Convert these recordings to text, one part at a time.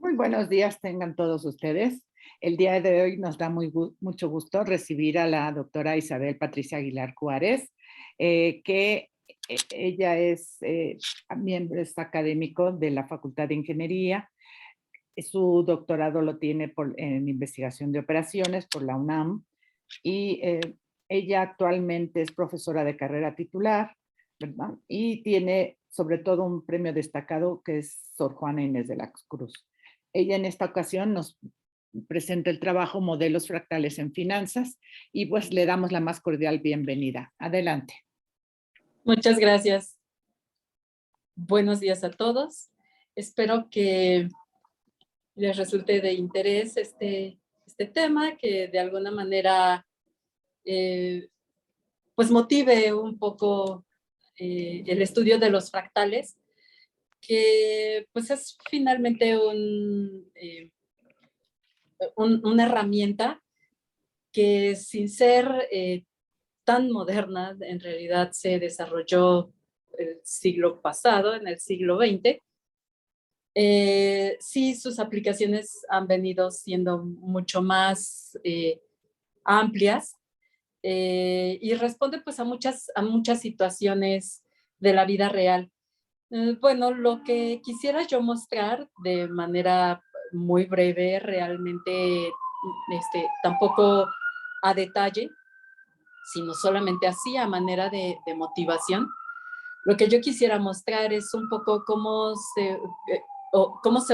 Muy buenos días tengan todos ustedes. El día de hoy nos da mucho gusto recibir a la doctora Isabel Patricia Aguilar Juárez, que ella es miembro es académico de la Facultad de Ingeniería. Su doctorado lo tiene en investigación de operaciones por la UNAM y ella actualmente es profesora de carrera titular, ¿verdad? Y tiene sobre todo un premio destacado que es Sor Juana Inés de la Cruz. Ella en esta ocasión nos presenta el trabajo Modelos fractales en finanzas y pues le damos la más cordial bienvenida. Adelante. Muchas gracias. Buenos días a todos. Espero que les resulte de interés este tema, que de alguna manera pues motive un poco el estudio de los fractales, que pues es finalmente una herramienta que sin ser tan moderna, en realidad se desarrolló el siglo pasado, en el siglo XX. Sí, sus aplicaciones han venido siendo mucho más amplias y responde pues a muchas situaciones de la vida real. Bueno, lo que quisiera yo mostrar de manera muy breve, realmente tampoco a detalle, sino solamente así a manera de motivación. Lo que yo quisiera mostrar es un poco cómo se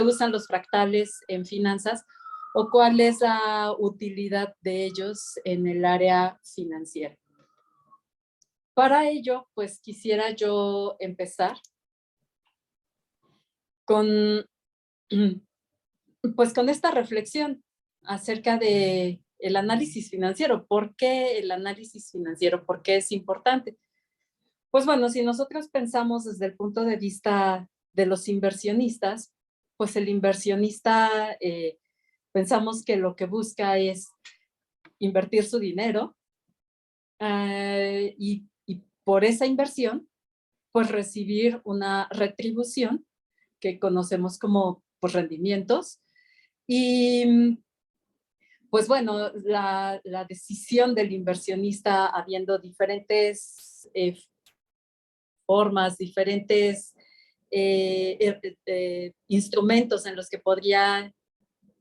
usan los fractales en finanzas o cuál es la utilidad de ellos en el área financiera. Para ello, pues quisiera yo empezar con esta reflexión acerca de el análisis financiero. ¿Por qué el análisis financiero? ¿Por qué es importante? Pues bueno, si nosotros pensamos desde el punto de vista de los inversionistas, pues el inversionista pensamos que lo que busca es invertir su dinero y por esa inversión, pues recibir una retribución que conocemos como pues, rendimientos. Y pues bueno, la decisión del inversionista, habiendo diferentes formas, diferentes instrumentos en los que podría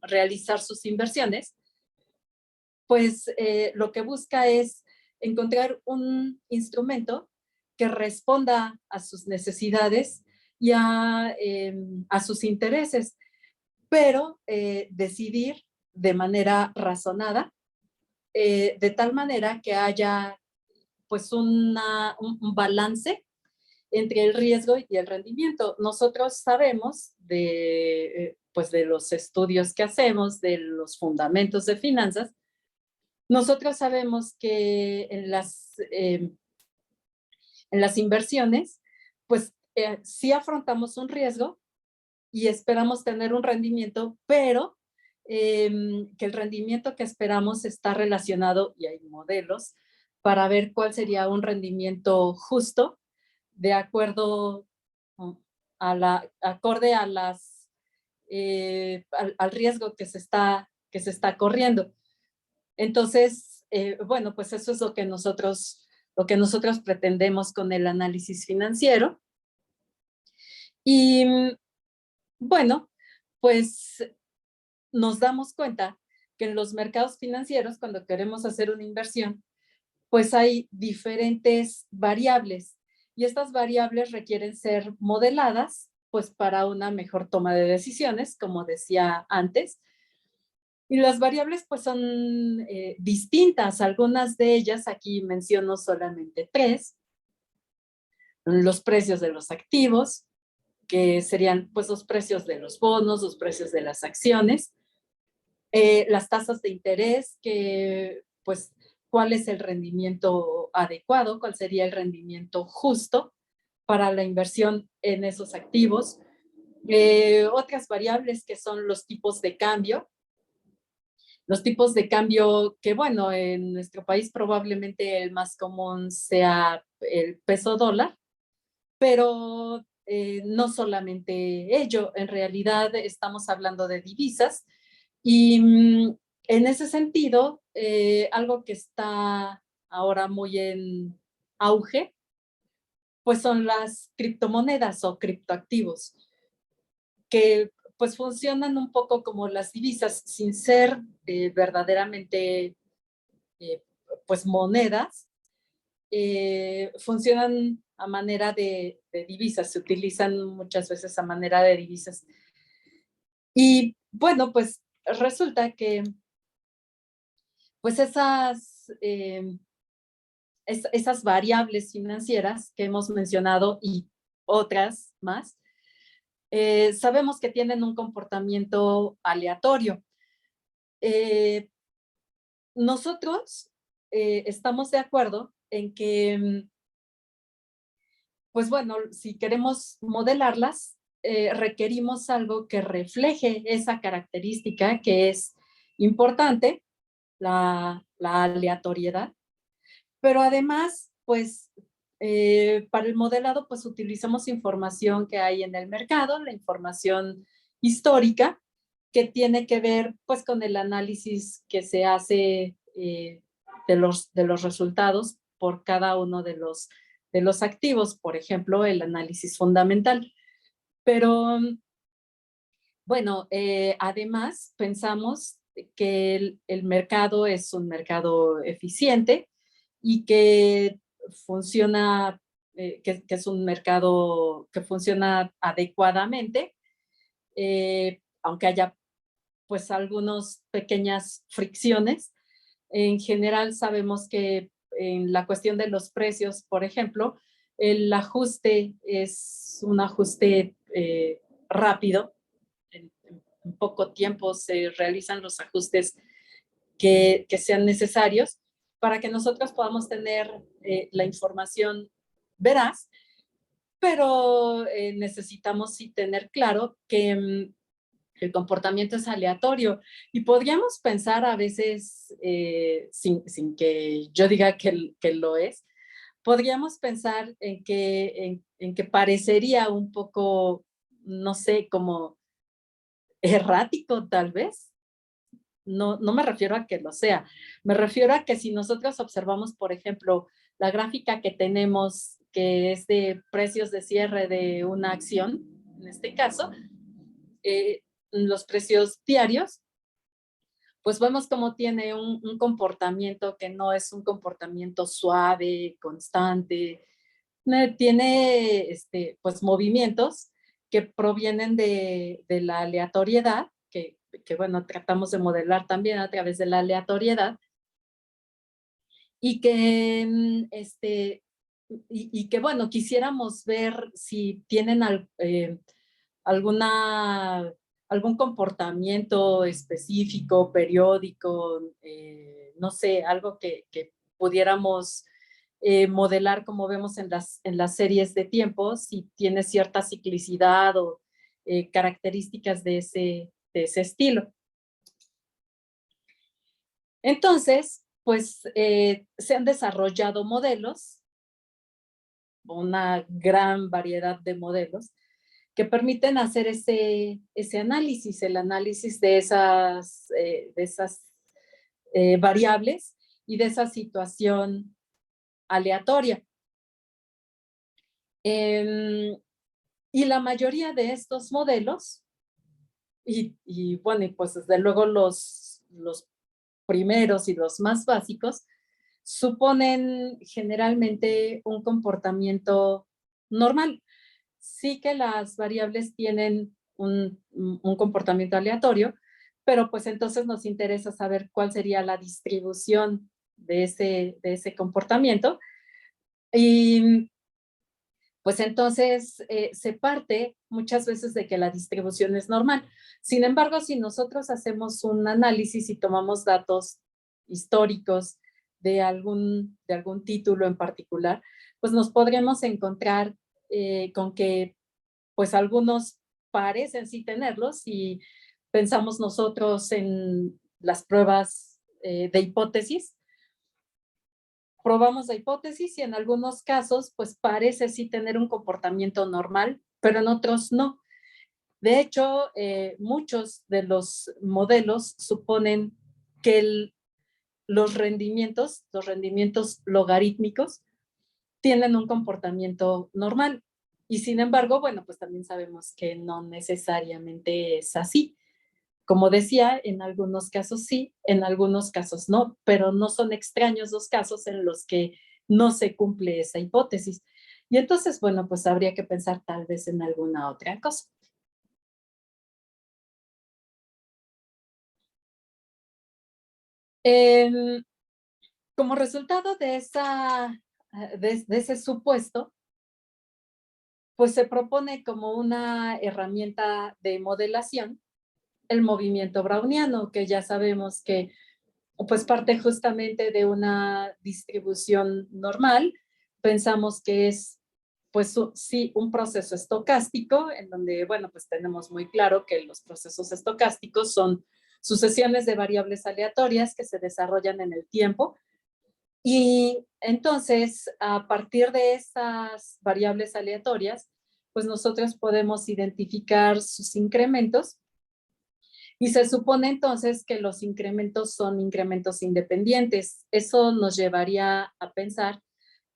realizar sus inversiones, pues lo que busca es encontrar un instrumento que responda a sus necesidades y a sus intereses, pero decidir de manera razonada, de tal manera que haya pues un balance entre el riesgo y el rendimiento. Nosotros sabemos pues de los estudios que hacemos, de los fundamentos de finanzas, nosotros sabemos que en las inversiones, pues sí afrontamos un riesgo y esperamos tener un rendimiento, pero que el rendimiento que esperamos está relacionado, y hay modelos, para ver cuál sería un rendimiento justo de acuerdo acorde a al riesgo que se está corriendo. Entonces, bueno, pues eso es lo que nosotros pretendemos con el análisis financiero. Y bueno, pues nos damos cuenta que en los mercados financieros, cuando queremos hacer una inversión, pues hay diferentes variables y estas variables requieren ser modeladas pues para una mejor toma de decisiones, como decía antes. Y las variables pues son distintas. Algunas de ellas, aquí menciono solamente 3. Los precios de los activos, que serían pues los precios de los bonos, los precios de las acciones. Las tasas de interés, que pues cuál es el rendimiento adecuado, cuál sería el rendimiento justo para la inversión en esos activos. Otras variables que son los tipos de cambio. Los tipos de cambio que, bueno, en nuestro país probablemente el más común sea el peso dólar, pero no solamente ello, en realidad estamos hablando de divisas y en ese sentido, algo que está ahora muy en auge, pues son las criptomonedas o criptoactivos, que pues funcionan un poco como las divisas sin ser verdaderamente eh, pues monedas, funcionan a manera de divisas, se utilizan muchas veces a manera de divisas. Y bueno, pues resulta que pues esas variables financieras que hemos mencionado y otras más, sabemos que tienen un comportamiento aleatorio. Nosotros estamos de acuerdo en que, pues bueno, si queremos modelarlas, requerimos algo que refleje esa característica que es importante, la aleatoriedad, pero además, pues, para el modelado, pues utilizamos información que hay en el mercado, la información histórica, que tiene que ver, pues, con el análisis que se hace de los resultados por cada uno de los activos, por ejemplo, el análisis fundamental. Pero, bueno, además, pensamos que el mercado es un mercado eficiente y que funciona, que es un mercado que funciona adecuadamente, aunque haya pues algunas pequeñas fricciones. En general sabemos que en la cuestión de los precios, por ejemplo, el ajuste es un ajuste rápido. En poco tiempo se realizan los ajustes que sean necesarios para que nosotros podamos tener la información veraz, pero necesitamos sí tener claro que el comportamiento es aleatorio y podríamos pensar a veces, sin que yo diga que lo es, podríamos pensar en que parecería un poco, no sé, como errático tal vez. No, no me refiero a que lo sea, me refiero a que si nosotros observamos, por ejemplo, la gráfica que tenemos, que es de precios de cierre de una acción, en este caso, los precios diarios, pues vemos cómo tiene un comportamiento que no es un comportamiento suave, constante, tiene pues movimientos que provienen de la aleatoriedad, que bueno, tratamos de modelar también a través de la aleatoriedad, y que, y que bueno, quisiéramos ver si tienen alguna, algún comportamiento específico, periódico, no sé, algo que pudiéramos modelar como vemos en las series de tiempo, si tiene cierta ciclicidad o características de ese estilo. Entonces, pues se han desarrollado modelos, una gran variedad de modelos, que permiten hacer ese análisis, el análisis de esas variables y de esa situación aleatoria. Y la mayoría de estos modelos, y bueno, y pues desde luego los primeros y los más básicos, suponen generalmente un comportamiento normal. Sí que las variables tienen un comportamiento aleatorio, pero pues entonces nos interesa saber cuál sería la distribución de ese comportamiento. Y pues entonces se parte muchas veces de que la distribución es normal. Sin embargo, si nosotros hacemos un análisis y tomamos datos históricos de algún título en particular, pues nos podremos encontrar con que pues algunos parecen sí tenerlos y pensamos nosotros en las pruebas de hipótesis, probamos la hipótesis y en algunos casos pues parece sí tener un comportamiento normal pero en otros no. De hecho, muchos de los modelos suponen que los rendimientos logarítmicos, tienen un comportamiento normal. Y sin embargo, bueno, pues también sabemos que no necesariamente es así. Como decía, en algunos casos sí, en algunos casos no, pero no son extraños los casos en los que no se cumple esa hipótesis. Y entonces, bueno, pues habría que pensar tal vez en alguna otra cosa. Como resultado de ese supuesto, pues se propone como una herramienta de modelación el movimiento browniano, que ya sabemos que pues parte justamente de una distribución normal. Pensamos que es pues sí un proceso estocástico en donde, bueno, pues tenemos muy claro que los procesos estocásticos son sucesiones de variables aleatorias que se desarrollan en el tiempo. Y entonces, a partir de esas variables aleatorias, pues nosotros podemos identificar sus incrementos y se supone entonces que los incrementos son incrementos independientes. Eso nos llevaría a pensar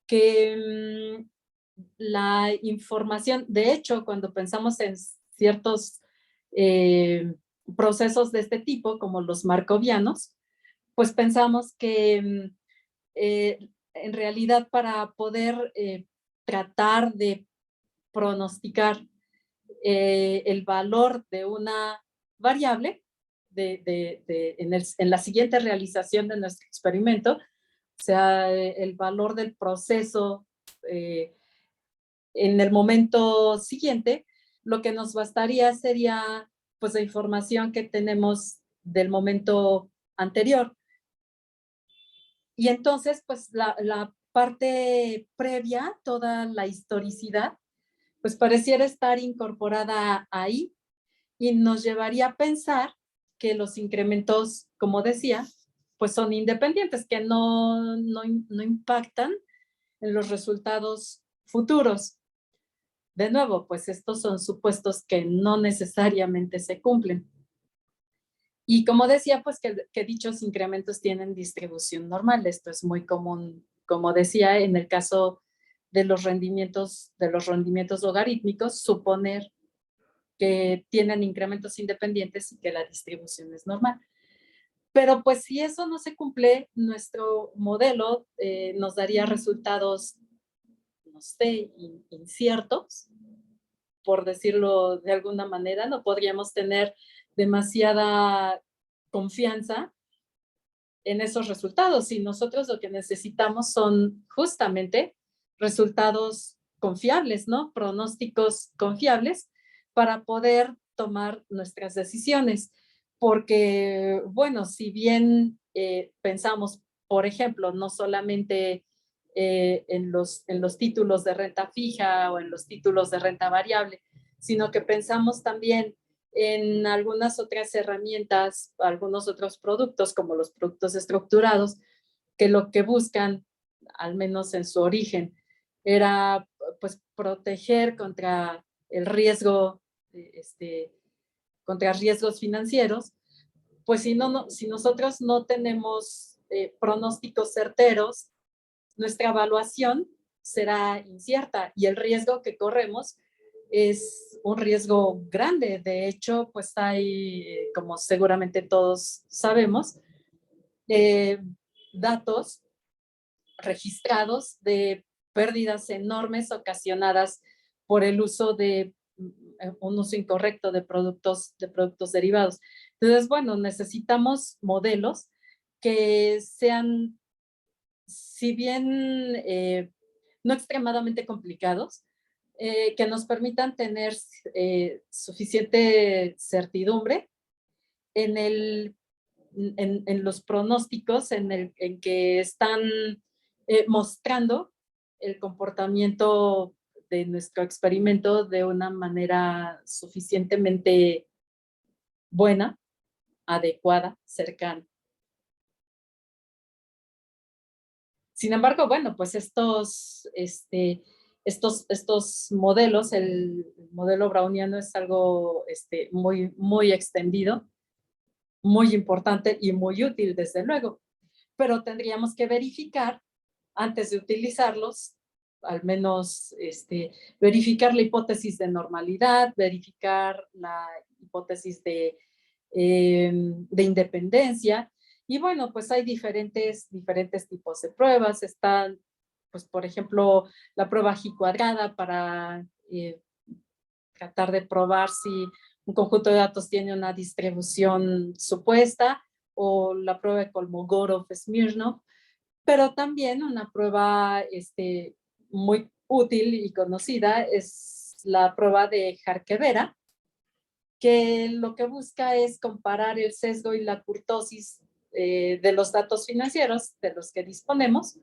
que la información, de hecho, cuando pensamos en ciertos procesos de este tipo, como los markovianos, pues pensamos que en realidad para poder tratar de pronosticar el valor de una variable en la siguiente realización de nuestro experimento, o sea, el valor del proceso en el momento siguiente, lo que nos bastaría sería pues la información que tenemos del momento anterior. Y entonces, pues la parte previa, toda la historicidad, pues pareciera estar incorporada ahí y nos llevaría a pensar que los incrementos, como decía, pues son independientes, que no impactan en los resultados futuros. De nuevo, pues estos son supuestos que no necesariamente se cumplen. Y como decía, pues que dichos incrementos tienen distribución normal. Esto es muy común, como decía, en el caso de los rendimientos logarítmicos, suponer que tienen incrementos independientes y que la distribución es normal. Pero pues si eso no se cumple, nuestro modelo nos daría resultados, no sé, inciertos, por decirlo de alguna manera. No podríamos tener demasiada confianza en esos resultados. Y nosotros lo que necesitamos son justamente resultados confiables, ¿no? Pronósticos confiables para poder tomar nuestras decisiones. Porque, bueno, si bien pensamos, por ejemplo, no solamente en los títulos de renta fija o en los títulos de renta variable, sino que pensamos también en algunas otras herramientas, algunos otros productos, como los productos estructurados, que lo que buscan, al menos en su origen, era pues proteger contra el riesgo, contra riesgos financieros. Pues si nosotros no tenemos pronósticos certeros, nuestra evaluación será incierta y el riesgo que corremos es un riesgo grande. De hecho, pues hay, como seguramente todos sabemos, datos registrados de pérdidas enormes ocasionadas por el uso de un uso incorrecto de productos derivados. Entonces, bueno, necesitamos modelos que sean, si bien no extremadamente complicados, que nos permitan tener suficiente certidumbre en, en los pronósticos en que están mostrando el comportamiento de nuestro experimento de una manera suficientemente buena, adecuada, cercana. Sin embargo, bueno, pues estos estos modelos, el modelo browniano es algo muy, muy extendido, muy importante y muy útil, desde luego, pero tendríamos que verificar antes de utilizarlos, al menos verificar la hipótesis de normalidad, verificar la hipótesis de independencia. Y bueno, pues hay diferentes tipos de pruebas. Están, pues por ejemplo, la prueba G cuadrada para tratar de probar si un conjunto de datos tiene una distribución supuesta, o la prueba de Kolmogorov-Smirnov, pero también una prueba muy útil y conocida es la prueba de Jarque-Vera, que lo que busca es comparar el sesgo y la kurtosis de los datos financieros de los que disponemos,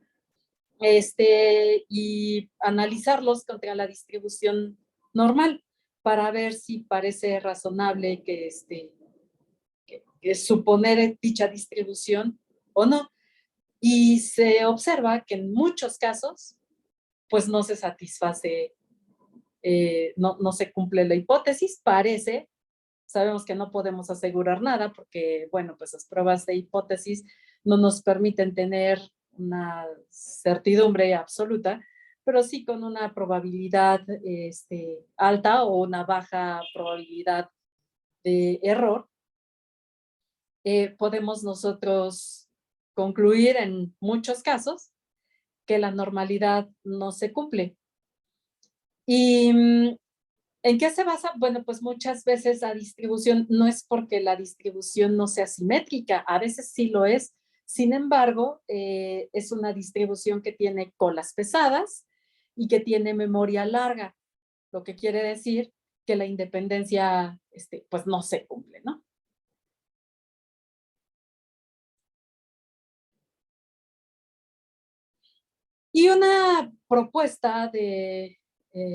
y analizarlos contra la distribución normal para ver si parece razonable que suponer dicha distribución o no. Y se observa que en muchos casos, pues no se satisface, no se cumple la hipótesis, parece. Sabemos que no podemos asegurar nada porque, bueno, pues las pruebas de hipótesis no nos permiten tener una certidumbre absoluta, pero sí con una probabilidad alta o una baja probabilidad de error, podemos nosotros concluir en muchos casos que la normalidad no se cumple. ¿Y en qué se basa? Bueno, pues muchas veces la distribución no es porque la distribución no sea simétrica, a veces sí lo es. Sin embargo, es una distribución que tiene colas pesadas y que tiene memoria larga, lo que quiere decir que la independencia pues no se cumple, ¿no? Y una propuesta de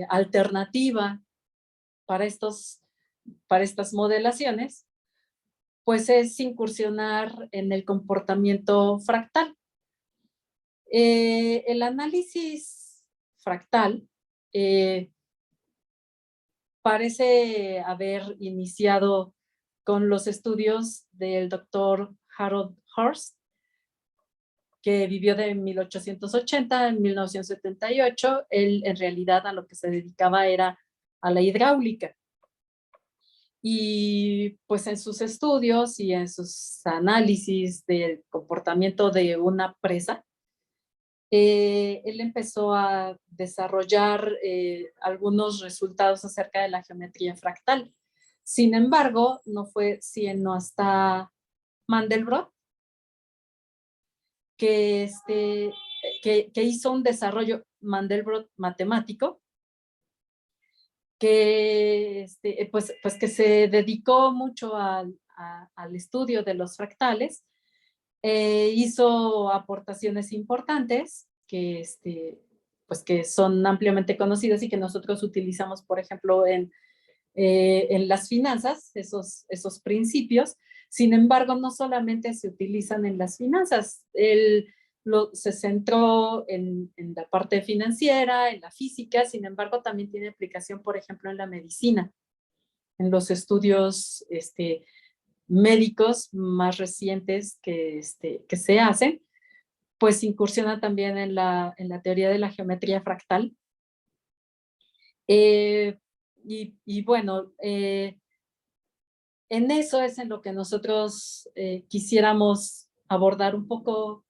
alternativa para estas modelaciones, pues es incursionar en el comportamiento fractal. El análisis fractal parece haber iniciado con los estudios del doctor Harold Hurst, que vivió de 1880 a 1978. Él en realidad a lo que se dedicaba era a la hidráulica. Y pues en sus estudios y en sus análisis del comportamiento de una presa, él empezó a desarrollar algunos resultados acerca de la geometría fractal. Sin embargo, no fue sino hasta Mandelbrot que hizo un desarrollo, Mandelbrot matemático, que, pues que se dedicó mucho al estudio de los fractales, hizo aportaciones importantes que, pues que son ampliamente conocidas y que nosotros utilizamos, por ejemplo, en las finanzas, esos principios. Sin embargo, no solamente se utilizan en las finanzas. Él se centró en la parte financiera, en la física. Sin embargo, también tiene aplicación, por ejemplo, en la medicina, en los estudios médicos más recientes que se hacen, pues incursiona también en la teoría de la geometría fractal. Y bueno, en eso es en lo que nosotros quisiéramos abordar un poquito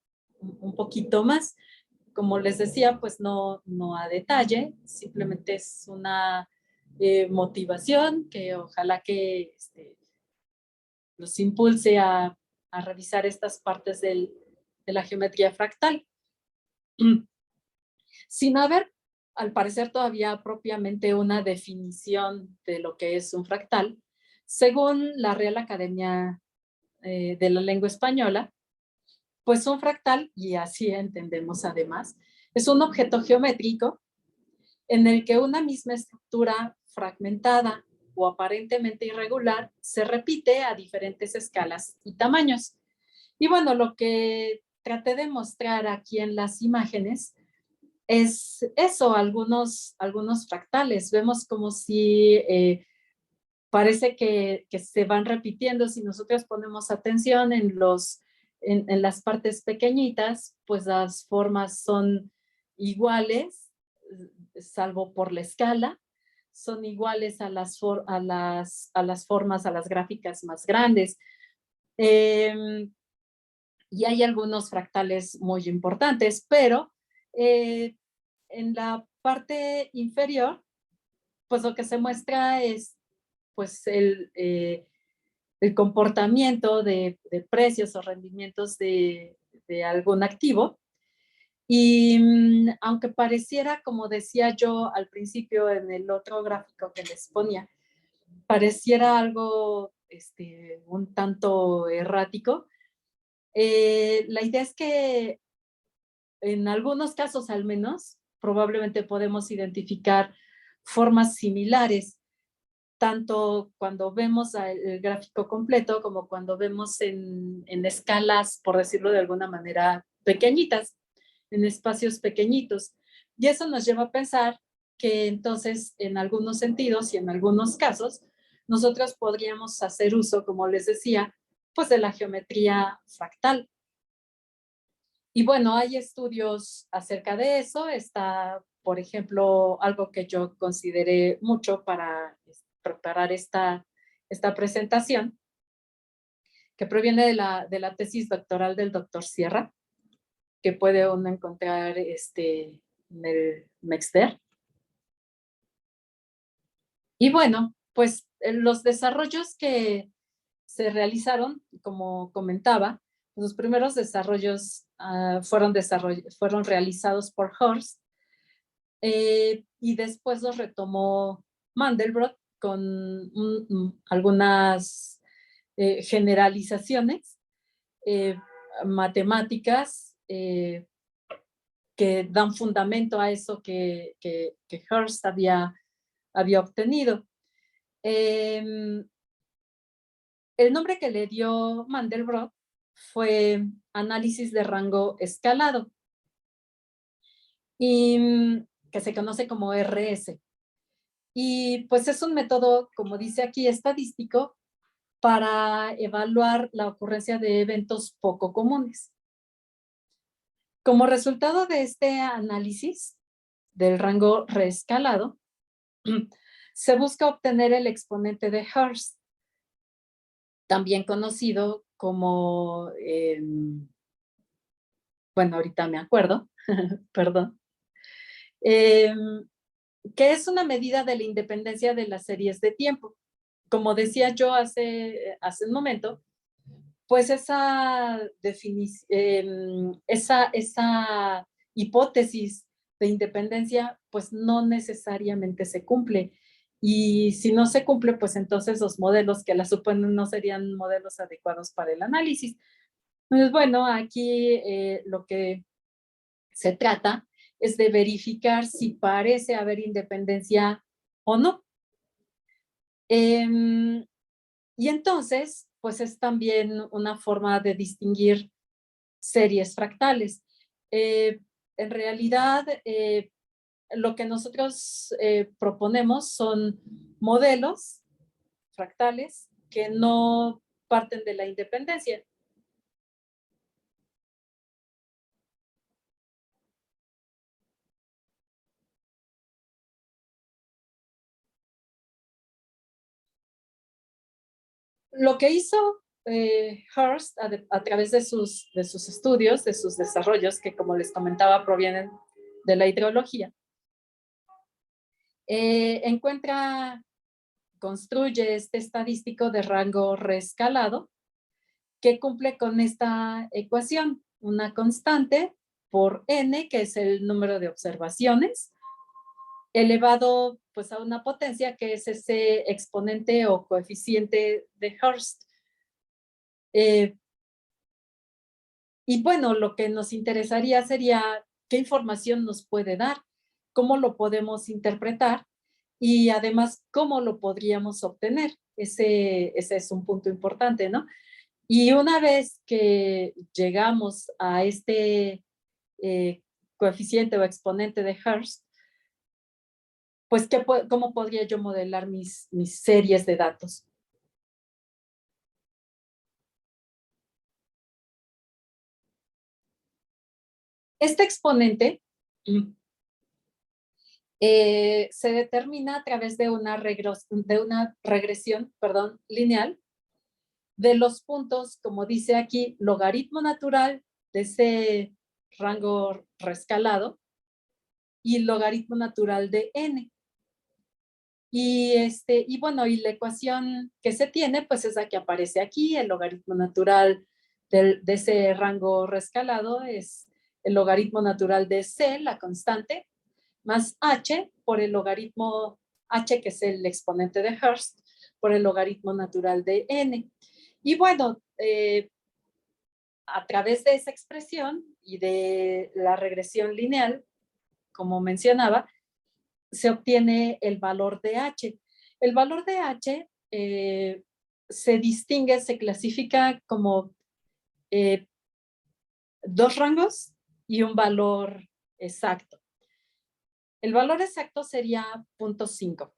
más. Como les decía, pues no a detalle, simplemente es una motivación que ojalá que los impulse a revisar estas partes de la geometría fractal. Sin haber, al parecer, todavía propiamente una definición de lo que es un fractal, según la Real Academia de la Lengua Española, pues un fractal, y así entendemos además, es un objeto geométrico en el que una misma estructura fragmentada o aparentemente irregular se repite a diferentes escalas y tamaños. Y bueno, lo que traté de mostrar aquí en las imágenes es eso, algunos fractales. Vemos como si parece que se van repitiendo. Si nosotros ponemos atención en las partes pequeñitas, pues las formas son iguales, salvo por la escala, son iguales a las formas, a las gráficas más grandes. Y hay algunos fractales muy importantes, pero en la parte inferior, pues lo que se muestra es pues el comportamiento de precios o rendimientos de algún activo. Y aunque pareciera, como decía yo al principio en el otro gráfico que les ponía, pareciera algo un tanto errático, la idea es que en algunos casos al menos, probablemente podemos identificar formas similares, tanto cuando vemos el gráfico completo como cuando vemos en escalas, por decirlo de alguna manera, pequeñitas, en espacios pequeñitos. Y eso nos lleva a pensar que entonces en algunos sentidos y en algunos casos, nosotros podríamos hacer uso, como les decía, pues de la geometría fractal. Y bueno, hay estudios acerca de eso. Está, por ejemplo, algo que yo consideré mucho para preparar esta presentación, que proviene de la tesis doctoral del doctor Sierra, que puede uno encontrar en el Mexder. Y bueno, pues los desarrollos que se realizaron, como comentaba, los primeros desarrollos fueron realizados por Horst, y después los retomó Mandelbrot con algunas generalizaciones matemáticas que dan fundamento a eso que Horst había obtenido. El nombre que le dio Mandelbrot fue análisis de rango escalado, y que se conoce como RS. Y pues es un método, como dice aquí, estadístico para evaluar la ocurrencia de eventos poco comunes. Como resultado de este análisis del rango reescalado, se busca obtener el exponente de Hurst, también conocido como, bueno, ahorita me acuerdo, perdón, que es una medida de la independencia de las series de tiempo. Como decía yo hace un momento, pues esa hipótesis de independencia, pues no necesariamente se cumple. Y si no se cumple, pues entonces los modelos que la suponen no serían modelos adecuados para el análisis. Entonces, bueno, aquí lo que se trata es de verificar si parece haber independencia o no. Y entonces, pues es también una forma de distinguir series fractales. En realidad, lo que nosotros proponemos son modelos fractales que no parten de la independencia. Lo que hizo Hearst a través de sus estudios, de sus desarrollos, que como les comentaba provienen de la hidrología, construye este estadístico de rango reescalado que cumple con esta ecuación, una constante por n, que es el número de observaciones, elevado pues a una potencia que es ese exponente o coeficiente de Hurst. Y bueno, lo que nos interesaría sería qué información nos puede dar, cómo lo podemos interpretar y además cómo lo podríamos obtener. Ese es un punto importante, ¿no? Y una vez que llegamos a coeficiente o exponente de Hurst, pues ¿cómo podría yo modelar mis series de datos? Este exponente se determina a través de una regresión, lineal de los puntos, como dice aquí, logaritmo natural de ese rango rescalado y logaritmo natural de n. Y bueno, y la ecuación que se tiene, pues es la que aparece aquí. El logaritmo natural de ese rango rescalado es el logaritmo natural de c, la constante, más h por el logaritmo h, que es el exponente de Hurst, por el logaritmo natural de n. Y bueno, a través de esa expresión y de la regresión lineal, como mencionaba, se obtiene el valor de h. El valor de h se distingue, se clasifica como dos rangos y un valor exacto. El valor exacto sería 0.5.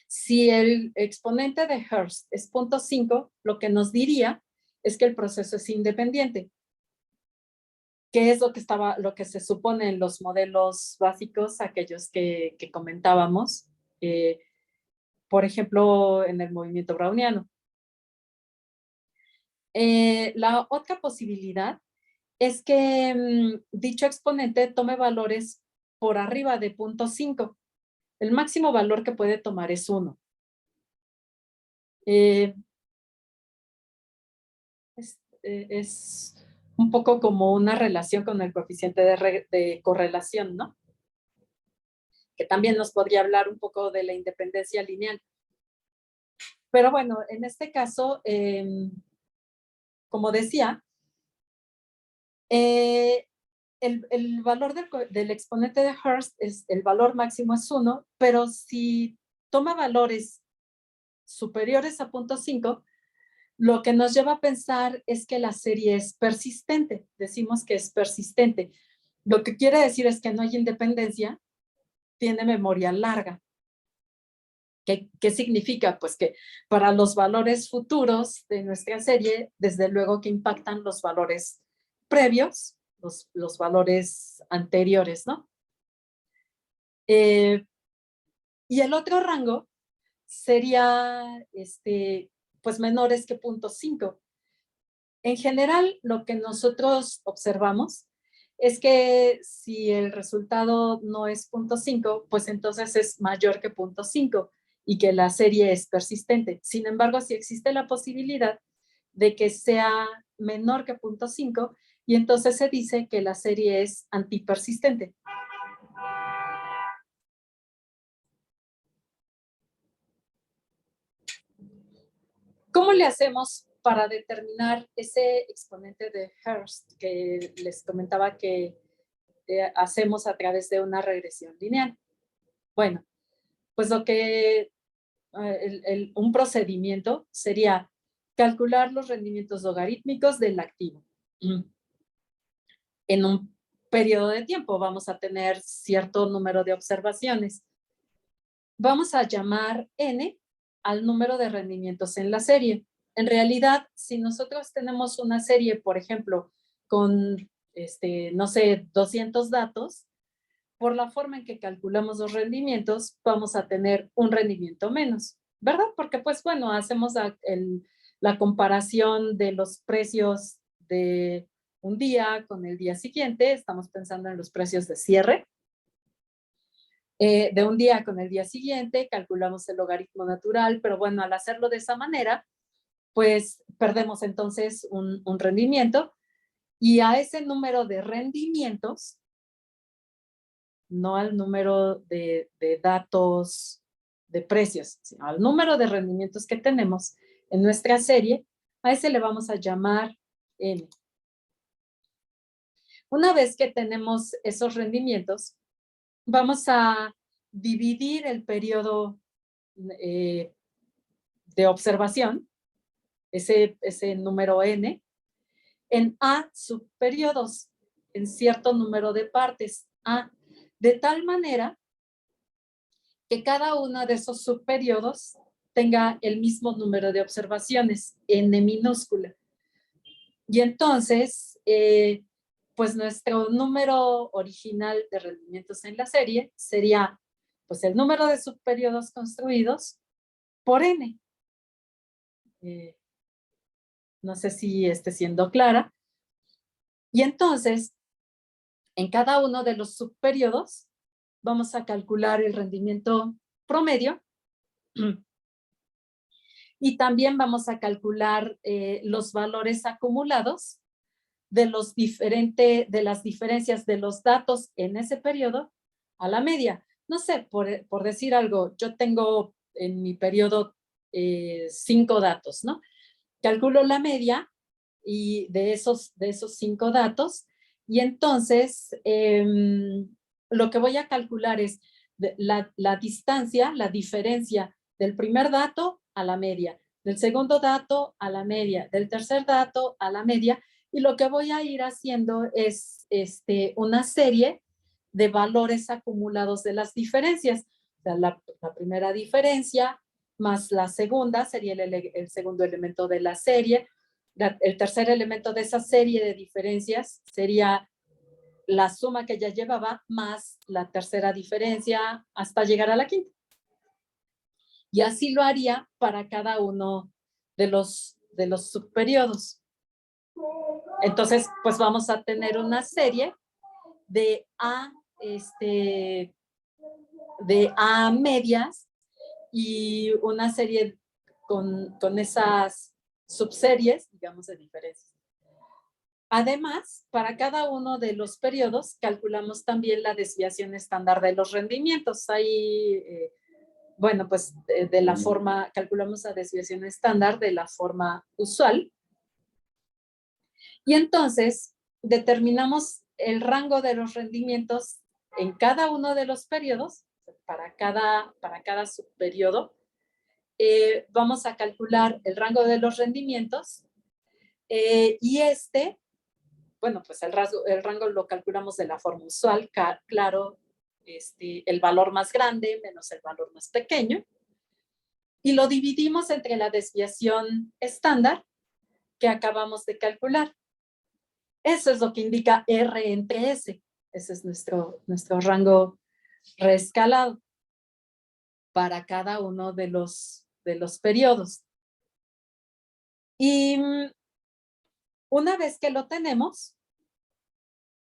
Si el exponente de Hurst es 0.5, lo que nos diría es que el proceso es independiente. ¿Qué es lo que se supone en los modelos básicos, aquellos que comentábamos? Por ejemplo, en el movimiento browniano. La otra posibilidad es que dicho exponente tome valores por arriba de 0.5. El máximo valor que puede tomar es 1. Es un poco como una relación con el coeficiente de correlación, ¿no? Que también nos podría hablar un poco de la independencia lineal. Pero bueno, en este caso, como decía, el valor del exponente de Hurst, el valor máximo es 1, pero si toma valores superiores a 0.5, lo que nos lleva a pensar es que la serie es persistente. Decimos que es persistente. Lo que quiere decir es que no hay independencia, tiene memoria larga. ¿Qué significa? Pues que para los valores futuros de nuestra serie, desde luego que impactan los valores previos, los valores anteriores, ¿no? Y el otro rango sería, pues menores que 0.5. En general, lo que nosotros observamos es que si el resultado no es 0.5, pues entonces es mayor que 0.5 y que la serie es persistente. Sin embargo, sí existe la posibilidad de que sea menor que 0.5 y entonces se dice que la serie es antipersistente. ¿Cómo le hacemos para determinar ese exponente de Hurst que les comentaba que hacemos a través de una regresión lineal? Bueno, pues un procedimiento sería calcular los rendimientos logarítmicos del activo. En un periodo de tiempo vamos a tener cierto número de observaciones. Vamos a llamar n al número de rendimientos en la serie. En realidad, si nosotros tenemos una serie, por ejemplo, con, no sé, 200 datos, por la forma en que calculamos los rendimientos, vamos a tener un rendimiento menos, ¿verdad? Porque, pues, bueno, hacemos la comparación de los precios de un día con el día siguiente, estamos pensando en los precios de cierre. De un día con el día siguiente, calculamos el logaritmo natural, pero bueno, al hacerlo de esa manera, pues perdemos entonces un rendimiento y a ese número de rendimientos, no al número de datos de precios, sino al número de rendimientos que tenemos en nuestra serie, a ese le vamos a llamar n. Una vez que tenemos esos rendimientos, vamos a dividir el periodo de observación, ese número n, en a subperiodos. en cierto número de partes, A, de tal manera que cada uno de esos subperiodos tenga el mismo número de observaciones, n minúscula. Y entonces, pues nuestro número original de rendimientos en la serie sería pues el número de subperiodos construidos por n. No sé si esté siendo clara. Y entonces, en cada uno de los subperiodos, vamos a calcular el rendimiento promedio y también vamos a calcular los valores acumulados de las diferencias de los datos en ese periodo a la media. No sé, por decir algo, yo tengo en mi periodo 5 datos, ¿no? Calculo la media y de esos 5 datos y entonces lo que voy a calcular es la distancia, la diferencia del primer dato a la media, del segundo dato a la media, del tercer dato a la media, y lo que voy a ir haciendo es una serie de valores acumulados de las diferencias. O sea, la primera diferencia más la segunda sería el segundo elemento de la serie. El tercer elemento de esa serie de diferencias sería la suma que ya llevaba más la tercera diferencia hasta llegar a la quinta. Y así lo haría para cada uno de los subperiodos. Entonces, pues vamos a tener una serie de A medias y una serie con esas subseries, digamos, de diferencias. Además, para cada uno de los periodos calculamos también la desviación estándar de los rendimientos. Ahí, bueno, pues de la forma, calculamos la desviación estándar de la forma usual. Y entonces determinamos el rango de los rendimientos en cada uno de los periodos, para cada subperiodo. Vamos a calcular el rango de los rendimientos y bueno, pues el rango lo calculamos de la forma usual, claro, el valor más grande menos el valor más pequeño, y lo dividimos entre la desviación estándar que acabamos de calcular. Eso es lo que indica R entre S. Ese es nuestro rango reescalado para cada uno de los periodos. Y una vez que lo tenemos,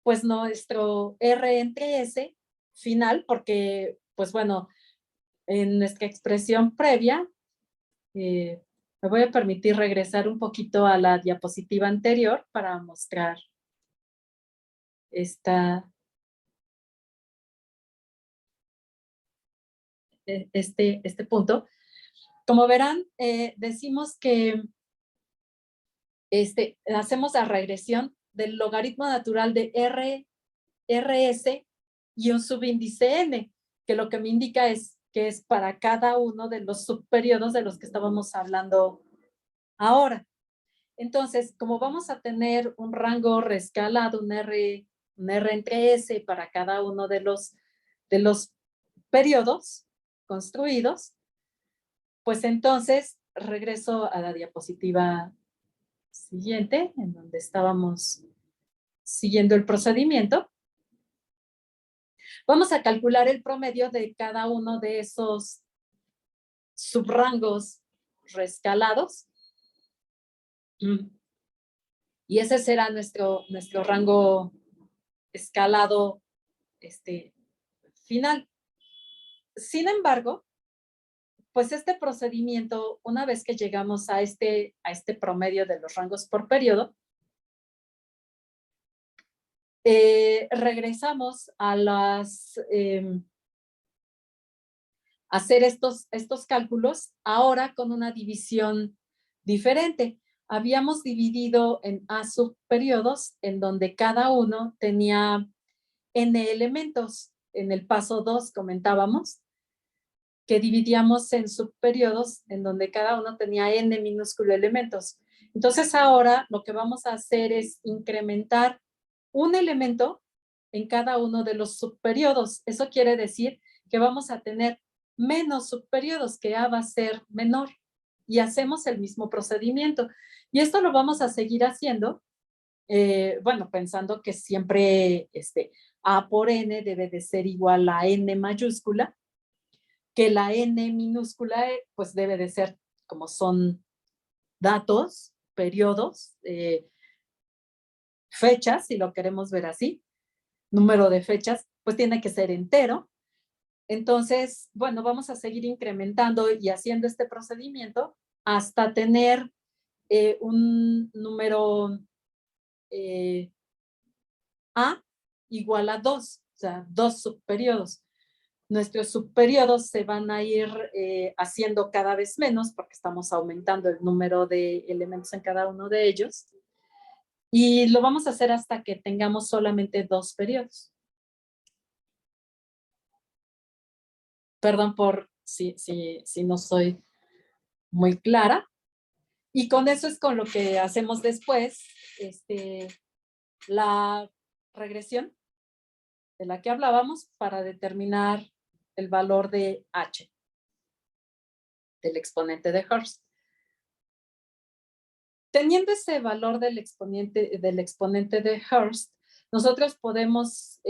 pues nuestro R entre S final, porque, pues bueno, en nuestra expresión previa, me voy a permitir regresar un poquito a la diapositiva anterior para mostrar este punto. Como verán, decimos que hacemos la regresión del logaritmo natural de RS y un subíndice n, que lo que me indica es que es para cada uno de los subperiodos de los que estábamos hablando ahora. Entonces, como vamos a tener un rango reescalado, un R entre S para cada uno de los periodos construidos, pues entonces regreso a la diapositiva siguiente, en donde estábamos siguiendo el procedimiento. Vamos a calcular el promedio de cada uno de esos subrangos reescalados. Y ese será nuestro rango escalado final. Sin embargo, pues este procedimiento, una vez que llegamos a este promedio de los rangos por periodo, regresamos a hacer estos cálculos ahora con una división diferente. Habíamos dividido en A subperiodos en donde cada uno tenía n elementos. En el paso 2 comentábamos que dividíamos en subperiodos en donde cada uno tenía n minúsculo elementos. Entonces ahora lo que vamos a hacer es incrementar un elemento en cada uno de los subperiodos. Eso quiere decir que vamos a tener menos subperiodos, que A va a ser menor. Y hacemos el mismo procedimiento. Y esto lo vamos a seguir haciendo, bueno, pensando que siempre A por N debe de ser igual a N mayúscula, que la N minúscula pues debe de ser, como son datos, periodos, fechas, si lo queremos ver así, número de fechas, pues tiene que ser entero. Entonces, bueno, vamos a seguir incrementando y haciendo este procedimiento hasta tener un número A igual a 2, o sea, 2 subperiodos. Nuestros subperiodos se van a ir haciendo cada vez menos porque estamos aumentando el número de elementos en cada uno de ellos. Y lo vamos a hacer hasta que tengamos solamente 2 periodos. Perdón por si no soy muy clara. Y con eso es con lo que hacemos después la regresión de la que hablábamos para determinar el valor de H, del exponente de Hurst. Teniendo ese valor del exponente de Hurst, nosotros podemos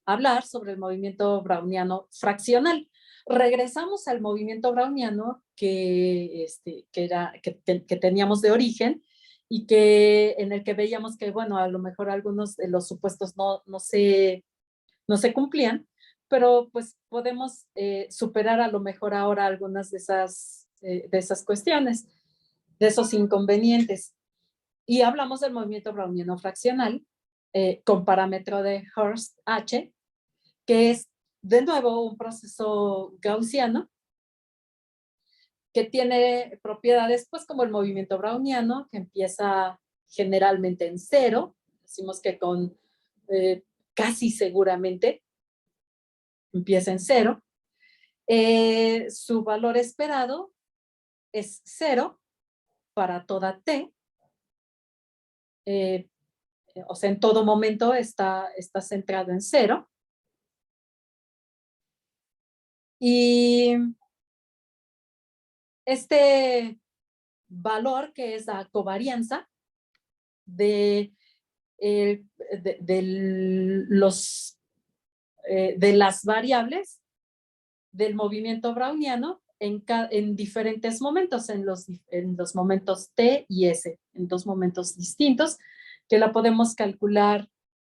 hablar sobre el movimiento browniano fraccional. Regresamos al movimiento browniano que teníamos de origen y en el que veíamos que, bueno, a lo mejor algunos de los supuestos no se cumplían, pero pues podemos superar a lo mejor ahora algunas de esas cuestiones, de esos inconvenientes. Y hablamos del movimiento browniano fraccional con parámetro de Hurst H, que es de nuevo un proceso gaussiano que tiene propiedades pues como el movimiento browniano, que empieza generalmente en 0, decimos que con casi seguramente empieza en 0. Su valor esperado es 0 para toda t. O sea, en todo momento está centrado en 0. Y este valor, que es la covarianza de las variables del movimiento browniano en diferentes momentos, en los momentos t y s, en 2 momentos distintos, que la podemos calcular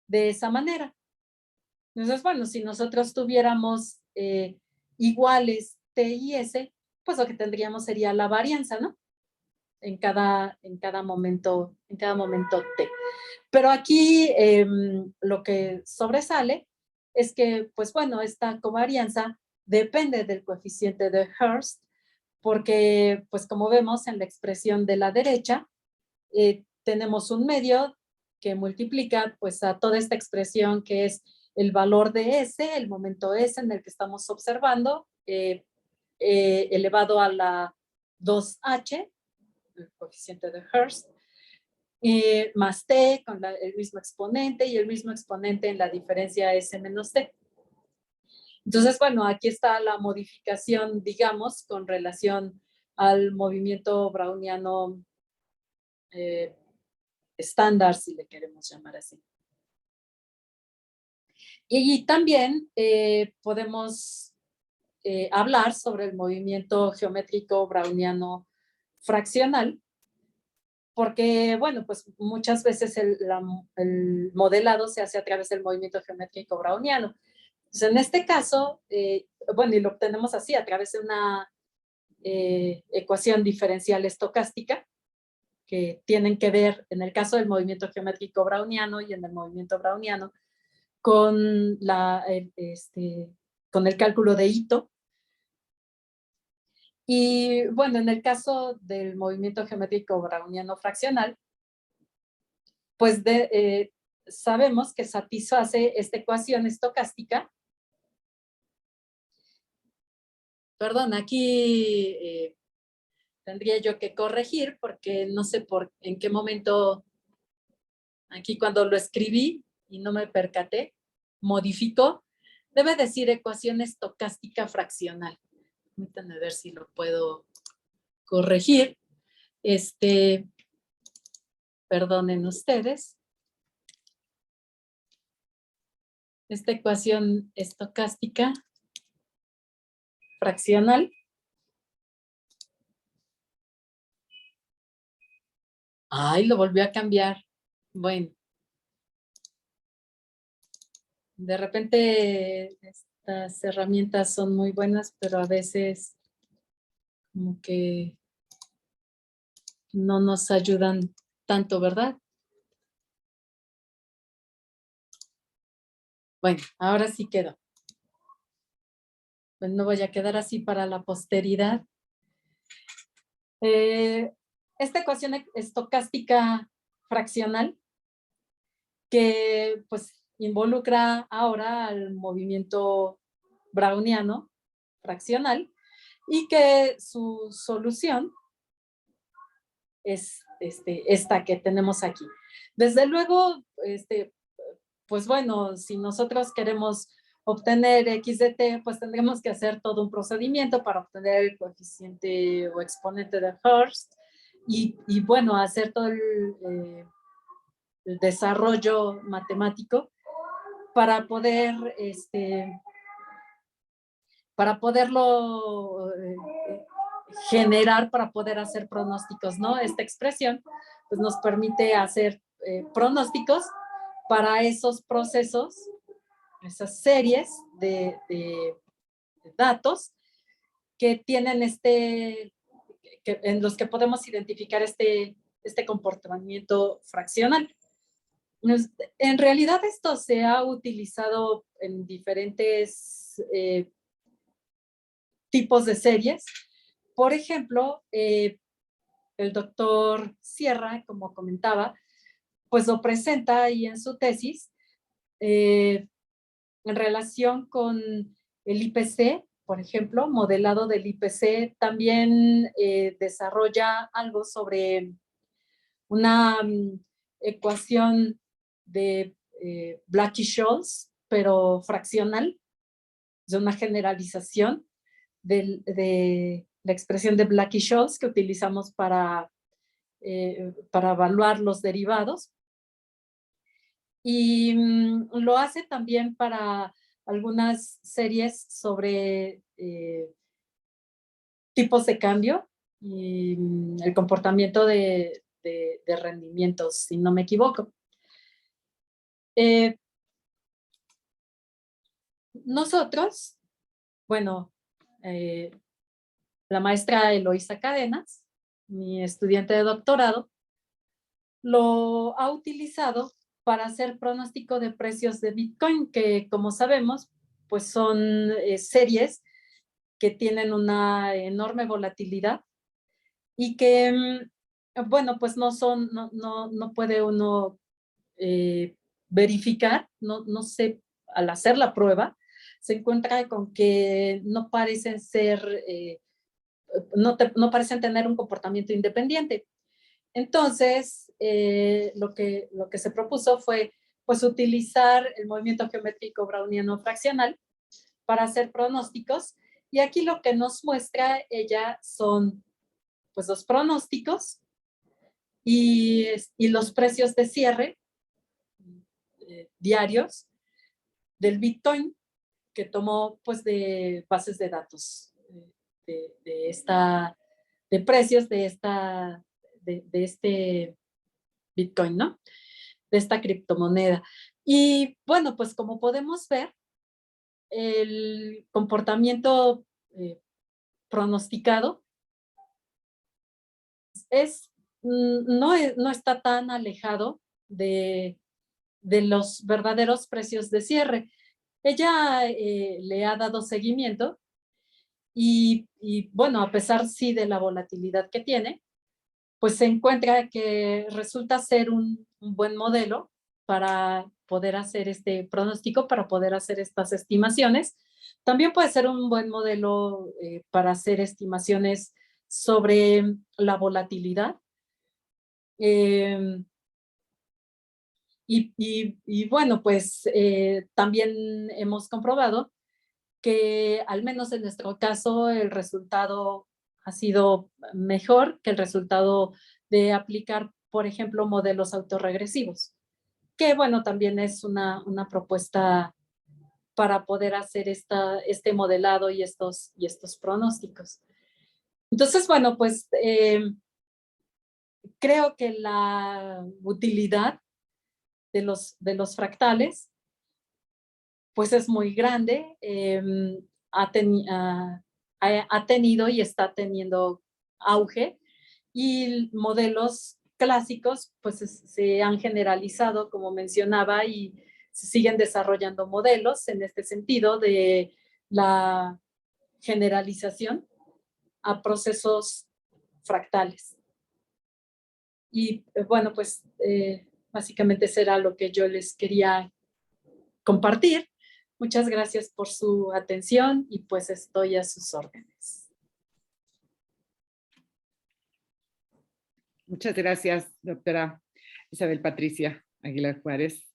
de esa manera. Entonces, bueno, si nosotros tuviéramos iguales t y s, pues lo que tendríamos sería la varianza, ¿no? En cada momento t. Pero aquí lo que sobresale es que, pues bueno, esta covarianza depende del coeficiente de Hurst, porque, pues como vemos en la expresión de la derecha, tenemos un medio que multiplica pues a toda esta expresión que es el valor de S, el momento S en el que estamos observando, elevado a la 2H, el coeficiente de Hurst, más t con el mismo exponente y el mismo exponente en la diferencia s menos t. Entonces, bueno, aquí está la modificación, digamos, con relación al movimiento browniano estándar, si le queremos llamar así. Y también podemos hablar sobre el movimiento geométrico browniano fraccional, porque, bueno, pues muchas veces el modelado se hace a través del movimiento geométrico browniano. Entonces, en este caso, bueno, y lo obtenemos así, a través de una ecuación diferencial estocástica, que tienen que ver, en el caso del movimiento geométrico browniano y en el movimiento browniano, con el cálculo de Ito. Y bueno, en el caso del movimiento geométrico browniano fraccional, pues sabemos que satisface esta ecuación estocástica. Perdón, aquí tendría yo que corregir porque no sé en qué momento Aquí cuando lo escribí y no me percaté, modificó, debe decir ecuación estocástica fraccional. Permítanme ver si lo puedo corregir. Perdonen ustedes. Esta ecuación estocástica fraccional. Ay, lo volvió a cambiar. Bueno. De repente estas herramientas son muy buenas, pero a veces como que no nos ayudan tanto, ¿verdad? Bueno, ahora sí quedó. Pues no voy a quedar así para la posteridad. Esta ecuación estocástica fraccional que pues involucra ahora al movimiento browniano fraccional y que su solución es esta que tenemos aquí. Desde luego, pues bueno, si nosotros queremos obtener x de t, pues tendremos que hacer todo un procedimiento para obtener el coeficiente o exponente de Hurst y bueno, hacer todo el desarrollo matemático para poder, para poderlo generar, para poder hacer pronósticos, ¿no? Esta expresión pues nos permite hacer pronósticos para esos procesos, esas series de datos que tienen en los que podemos identificar este comportamiento fraccional. En realidad esto se ha utilizado en diferentes tipos de series. Por ejemplo, el doctor Sierra, como comentaba, pues lo presenta ahí en su tesis en relación con el IPC, por ejemplo, modelado del IPC, también desarrolla algo sobre una ecuación de Blacky-Scholes, pero fraccional, de una generalización de la expresión de Blacky-Scholes que utilizamos para evaluar los derivados. Y lo hace también para algunas series sobre tipos de cambio y el comportamiento de rendimientos, si no me equivoco. Nosotros, bueno, la maestra Eloísa Cadenas, mi estudiante de doctorado, lo ha utilizado para hacer pronóstico de precios de Bitcoin, que como sabemos, pues son series que tienen una enorme volatilidad y que, bueno, pues no puede uno verificar, no sé, al hacer la prueba, se encuentra con que no parecen ser, no parecen tener un comportamiento independiente. Entonces, lo que se propuso fue pues utilizar el movimiento geométrico browniano fraccional para hacer pronósticos. Y aquí lo que nos muestra ella son pues los pronósticos y los precios de cierre diarios del Bitcoin que tomó pues de bases de datos de precios de este Bitcoin, ¿no? De esta criptomoneda. Y bueno, pues como podemos ver, el comportamiento pronosticado no está tan alejado de los verdaderos precios de cierre. Ella le ha dado seguimiento y bueno, a pesar sí de la volatilidad que tiene, pues se encuentra que resulta ser un buen modelo para poder hacer este pronóstico, para poder hacer estas estimaciones. También puede ser un buen modelo para hacer estimaciones sobre la volatilidad. Y bueno, pues también hemos comprobado que al menos en nuestro caso el resultado ha sido mejor que el resultado de aplicar, por ejemplo, modelos autorregresivos, que bueno, también es una propuesta para poder hacer este modelado y estos pronósticos. Entonces, bueno, pues creo que la utilidad de los fractales pues es muy grande, ha tenido y está teniendo auge, y modelos clásicos pues se han generalizado, como mencionaba, y se siguen desarrollando modelos en este sentido de la generalización a procesos fractales. Y bueno, pues básicamente será lo que yo les quería compartir. Muchas gracias por su atención y pues estoy a sus órdenes. Muchas gracias, doctora Isabel Patricia Aguilar Juárez.